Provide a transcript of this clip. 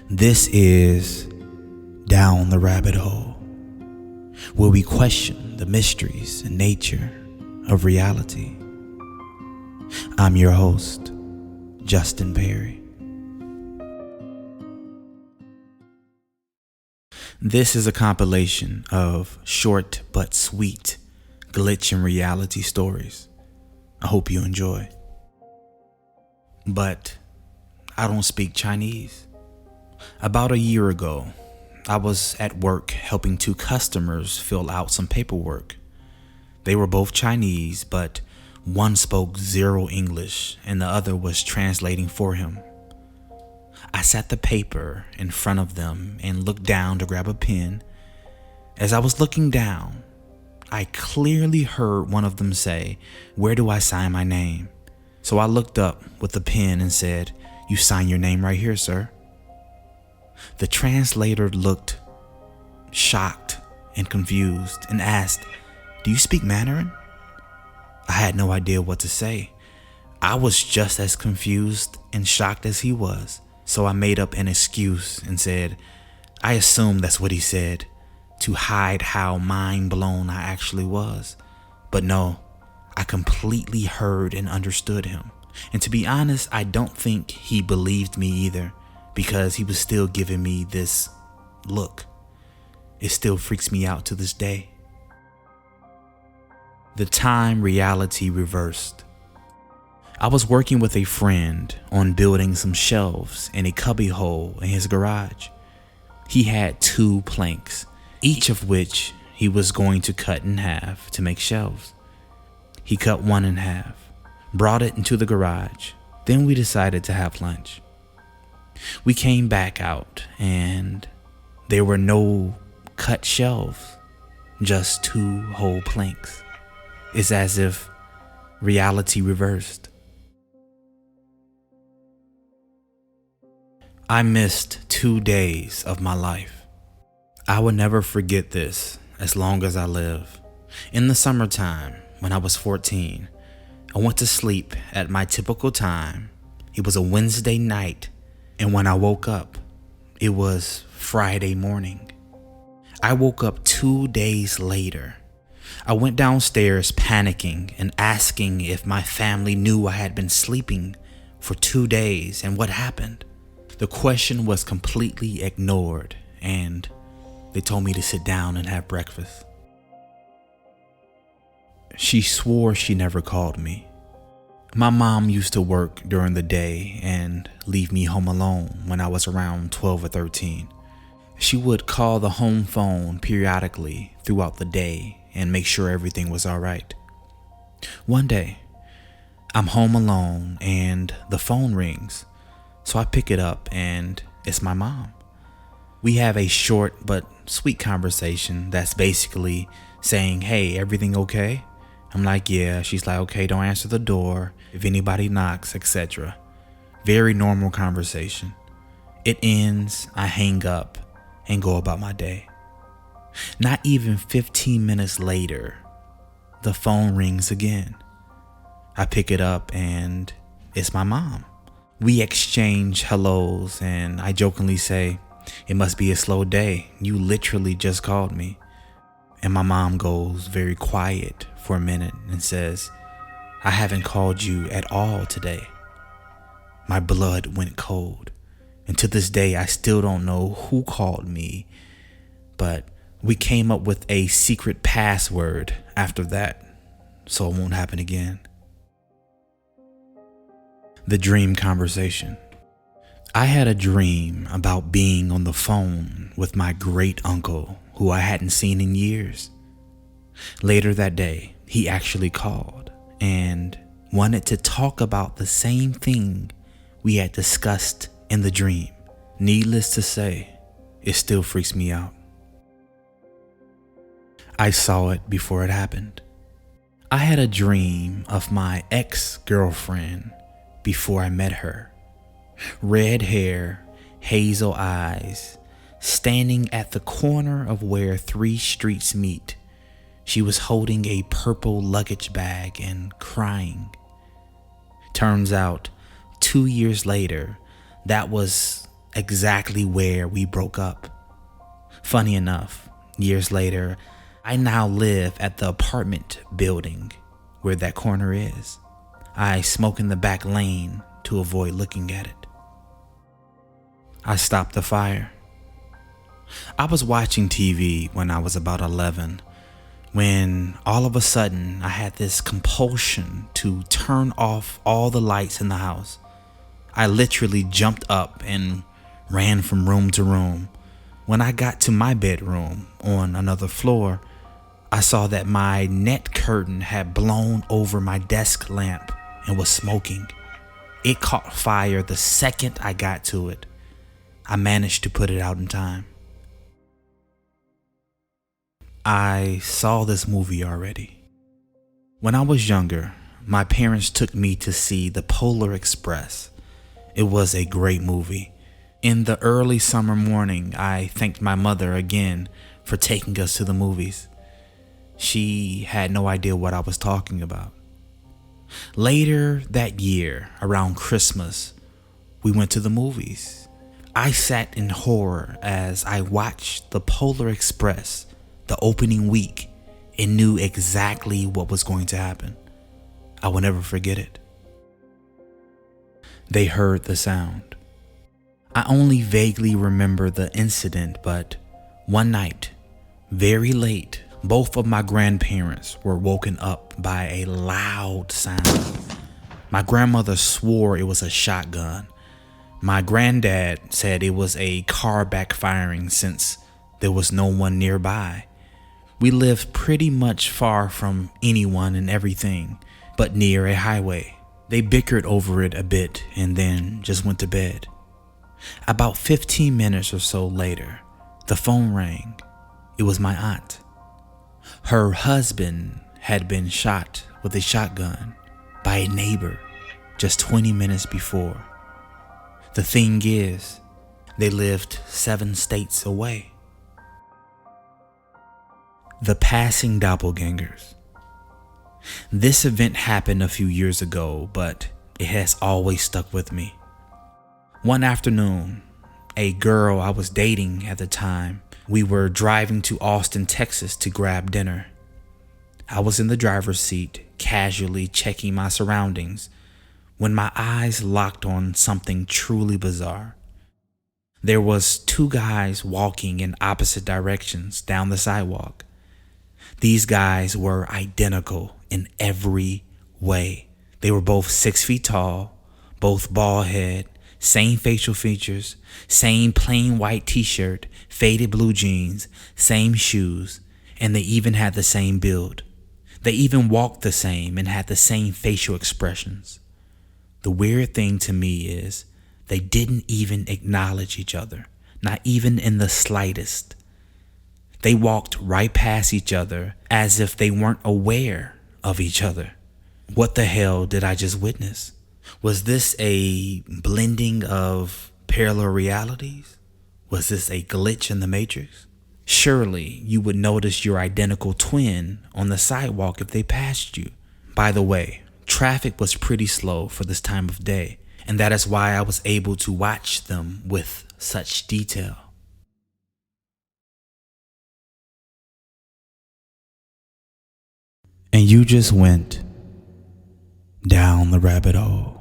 This is Down the Rabbit Hole, where we question the mysteries and nature of reality. I'm your host, Justin Perry. This is a compilation of short but sweet glitch and reality stories. I hope you enjoy. But I don't speak Chinese. About a year ago, I was at work helping two customers fill out some paperwork. They were both Chinese, but one spoke zero English and the other was translating for him. I sat the paper in front of them and looked down to grab a pen. As I was looking down, I clearly heard one of them say, "Where do I sign my name?" So I looked up with the pen and said, "You sign your name right here, sir." The translator looked shocked and confused and asked, "Do you speak Mandarin?" I had no idea what to say. I was just as confused and shocked as he was. So I made up an excuse and said, I assumed that's what he said, to hide how mind blown I actually was. But no, I completely heard and understood him. And to be honest, I don't think he believed me either, because he was still giving me this look. It still freaks me out to this day. The time reality reversed. I was working with a friend on building some shelves in a cubbyhole in his garage. He had 2 planks, each of which he was going to cut in half to make shelves. He cut one in half, brought it into the garage. Then we decided to have lunch. We came back out and there were no cut shelves, just 2 whole planks. It's as if reality reversed. I missed 2 days of my life. I will never forget this as long as I live. In the summertime, when I was 14, I went to sleep at my typical time. It was a Wednesday night, and when I woke up, it was Friday morning. I woke up 2 days later. I went downstairs panicking and asking if my family knew I had been sleeping for 2 days and what happened. The question was completely ignored, and they told me to sit down and have breakfast. She swore she never called me. My mom used to work during the day and leave me home alone when I was around 12 or 13. She would call the home phone periodically throughout the day and make sure everything was all right. One day, I'm home alone and the phone rings. So I pick it up and it's my mom. We have a short but sweet conversation that's basically saying, "Hey, everything okay?" I'm like, "Yeah." She's like, "Okay, don't answer the door if anybody knocks, etc." Very normal conversation. It ends, I hang up and go about my day. Not even 15 minutes later, the phone rings again. I pick it up and it's my mom. We exchange hellos and I jokingly say, "It must be a slow day. You literally just called me." And my mom goes very quiet for a minute and says, "I haven't called you at all today." My blood went cold. And to this day, I still don't know who called me, but we came up with a secret password after that, so it won't happen again. The dream conversation. I had a dream about being on the phone with my great uncle who I hadn't seen in years. Later that day, he actually called and wanted to talk about the same thing we had discussed in the dream. Needless to say, it still freaks me out. I saw it before it happened. I had a dream of my ex-girlfriend before I met her. Red hair, hazel eyes, standing at the corner of where 3 streets meet. She was holding a purple luggage bag and crying. Turns out, 2 years later, that was exactly where we broke up. Funny enough, years later, I now live at the apartment building where that corner is. I smoke in the back lane to avoid looking at it. I stopped the fire. I was watching TV when I was about 11, when all of a sudden I had this compulsion to turn off all the lights in the house. I literally jumped up and ran from room to room. When I got to my bedroom on another floor, I saw that my net curtain had blown over my desk lamp and was smoking. It caught fire the second I got to it. I managed to put it out in time. I saw this movie already. When I was younger, my parents took me to see The Polar Express. It was a great movie. In the early summer morning, I thanked my mother again for taking us to the movies. She had no idea what I was talking about. Later that year, around Christmas, we went to the movies. I sat in horror as I watched The Polar Express the opening week and knew exactly what was going to happen. I will never forget it. They heard the sound. I only vaguely remember the incident, but one night, very late, both of my grandparents were woken up by a loud sound. My grandmother swore it was a shotgun. My granddad said it was a car backfiring since there was no one nearby. We lived pretty much far from anyone and everything, but near a highway. They bickered over it a bit and then just went to bed. About 15 minutes or so later, the phone rang. It was my aunt. Her husband had been shot with a shotgun by a neighbor just 20 minutes before. The thing is, they lived 7 states away. The Passing Doppelgangers. This event happened a few years ago, but it has always stuck with me. One afternoon, a girl I was dating at the time, we were driving to Austin, Texas to grab dinner. I was in the driver's seat, casually checking my surroundings, when my eyes locked on something truly bizarre. There was 2 guys walking in opposite directions down the sidewalk. These guys were identical in every way. They were both 6 feet tall, both bald head, same facial features, same plain white t-shirt, faded blue jeans, same shoes, and they even had the same build. They even walked the same and had the same facial expressions. The weird thing to me is they didn't even acknowledge each other, not even in the slightest. They walked right past each other as if they weren't aware of each other. What the hell did I just witness? Was this a blending of parallel realities? Was this a glitch in the Matrix? Surely you would notice your identical twin on the sidewalk if they passed you. By the way, traffic was pretty slow for this time of day, and that is why I was able to watch them with such detail. And you just went down the rabbit hole.